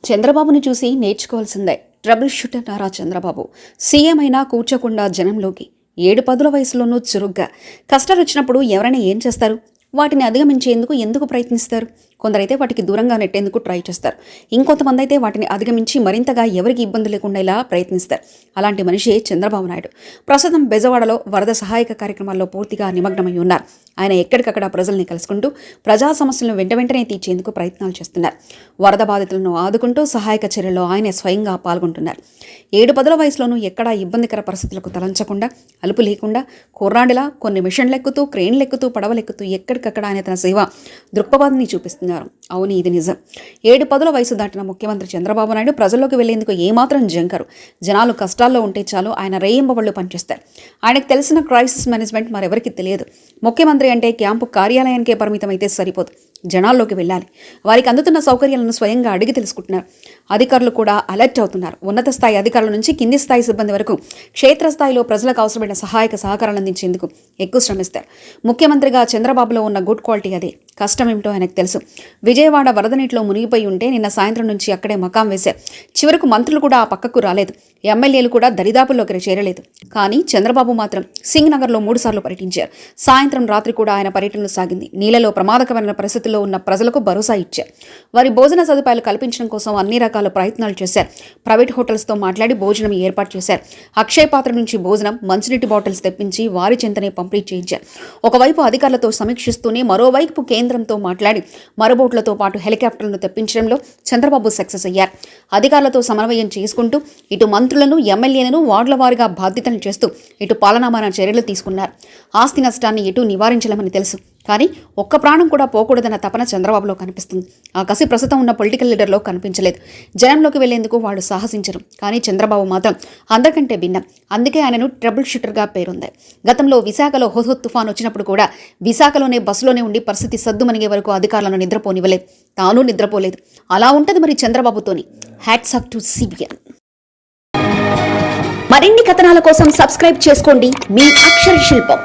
చంద్రబాబుని చూసి నేర్చుకోవాల్సిందే. Trouble shooter Nara Chandrababu CM అయినా కూర్చోకుండా జనంలోకి 7-10 వయసులోనూ చురుగ్గా కష్టాలు వచ్చినప్పుడు ఎవరైనా ఏం చేస్తారు? వాటిని అధిగమించేందుకు ఎందుకు ప్రయత్నిస్తారు? కొందరైతే వాటికి దూరంగా నెట్టేందుకు ట్రై చేస్తారు. ఇంకొంతమంది అయితే వాటిని అధిగమించి మరింతగా ఎవరికి ఇబ్బంది లేకుండా ఇలా ప్రయత్నిస్తారు. అలాంటి మనిషి చంద్రబాబు నాయుడు. ప్రస్తుతం బెజవాడలో వరద సహాయక కార్యక్రమాల్లో పూర్తిగా నిమగ్నమై ఉన్నారు. ఆయన ఎక్కడికక్కడ ప్రజల్ని కలుసుకుంటూ ప్రజా సమస్యలను వెంటనే తీర్చేందుకు ప్రయత్నాలు చేస్తున్నారు. వరద బాధితులను ఆదుకుంటూ సహాయక చర్యల్లో ఆయన స్వయంగా పాల్గొంటున్నారు. 7-10 వయసులోనూ ఎక్కడా ఇబ్బందికర పరిస్థితులకు తలంచకుండా, అలుపు లేకుండా కుర్రాడిలా కొన్ని మిషన్లెక్కుతూ, క్రేన్లెక్కుతూ, పడవలెక్కుతూ ఎక్కడికక్కడ ఆయన తన సేవ దృక్పథాన్ని చూపిస్తున్నారు. అవును, ఇది నిజం. 7-10 వయసు దాటిన ముఖ్యమంత్రి చంద్రబాబు నాయుడు ప్రజల్లోకి వెళ్లేందుకు ఏమాత్రం జంకరు. జనాలు కష్టాల్లో ఉంటే చాలు ఆయన రేయింబవళ్లు పనిచేస్తారు. ఆయనకు తెలిసిన క్రైసిస్ మేనేజ్మెంట్ మరెవరికి తెలియదు. ముఖ్యమంత్రి అంటే క్యాంపు కార్యాలయానికే పరిమితమైతే సరిపోదు, జనాల్లోకి వెళ్ళాలి. వారికి అందుతున్న సౌకర్యాలను స్వయంగా అడిగి తెలుసుకుంటున్నారు. అధికారులు కూడా అలర్ట్ అవుతున్నారు. ఉన్నత స్థాయి అధికారుల నుంచి కింది స్థాయి సిబ్బంది వరకు క్షేత్రస్థాయిలో ప్రజలకు అవసరమైన సహాయక సహకారాలు అందించేందుకు ఎక్కువ శ్రమిస్తారు. ముఖ్యమంత్రిగా చంద్రబాబులో ఉన్న గుడ్ క్వాలిటీ అదే. కష్టం ఏమిటో ఆయనకు తెలుసు. విజయవాడ వరద నీటిలో మునిగిపోయి ఉంటే నిన్న సాయంత్రం నుంచి అక్కడే మకాం వేశారు. చివరకు మంత్రులు కూడా ఆ పక్కకు రాలేదు. ఎమ్మెల్యేలు కూడా దరిదాపుల్లోకి చేరలేదు. కానీ చంద్రబాబు మాత్రం సింగ్ నగర్లో 3 సార్లు పర్యటించారు. సాయంత్రం రాత్రి కూడా ఆయన పర్యటనలు సాగింది. నీళ్లలో ప్రమాదకరమైన పరిస్థితుల్లో ఉన్న ప్రజలకు భరోసా ఇచ్చారు. వారి భోజన సదుపాయాలు కల్పించడం కోసం అన్ని రకాల ప్రయత్నాలు చేశారు. ప్రైవేట్ హోటల్స్తో మాట్లాడి భోజనం ఏర్పాటు చేశారు. అక్షయ పాత్ర నుంచి భోజనం, మంచినీటి బాటిల్స్ తెప్పించి వారి చెంతనే పంపిణీ చేయించారు. ఒకవైపు అధికారులతో సమీక్షిస్తూనే మరోవైపు కేంద్రంతో మాట్లాడి మరోబోట్లతో పాటు హెలికాప్టర్లను తెప్పించడంలో చంద్రబాబు సక్సెస్ అయ్యారు. అధికారులతో సమన్వయం చేసుకుంటూ ఇటు మంత్రులను, ఎమ్మెల్యేలను వార్డుల వారీగా బాధ్యతలు చేస్తూ ఇటు పాలనామాన చర్యలు తీసుకున్నారు. ఆస్తి నష్టాన్ని ఎటు నివారించలేమని తెలుసు. కానీ ఒక్క ప్రాణం కూడా పోకూడదన్న తపన చంద్రబాబులో కనిపిస్తుంది. ఆ కసి ప్రస్తుతం ఉన్న పొలిటికల్ లీడర్లో కనిపించలేదు. జనంలోకి వెళ్లేందుకు వాళ్ళు సాహసించరు. కానీ చంద్రబాబు మాత్రం అందరికంటే భిన్నం. అందుకే ఆయనను ట్రబుల్ షూటర్గా పేరుంది. గతంలో విశాఖలో హుద్హుద్ తుఫాన్ వచ్చినప్పుడు కూడా విశాఖలోనే బస్సులోనే ఉండి పరిస్థితి సద్దుమణిగే వరకు అధికారులను నిద్రపోనివ్వలేదు. తాను నిద్రపోలేదు. అలా ఉంటది మరి చంద్రబాబుతోని. Hats off to CBN. మరిన్ని కథనాల కోసం సబ్స్క్రైబ్ చేసుకోండి మీ అక్షర శిల్పం.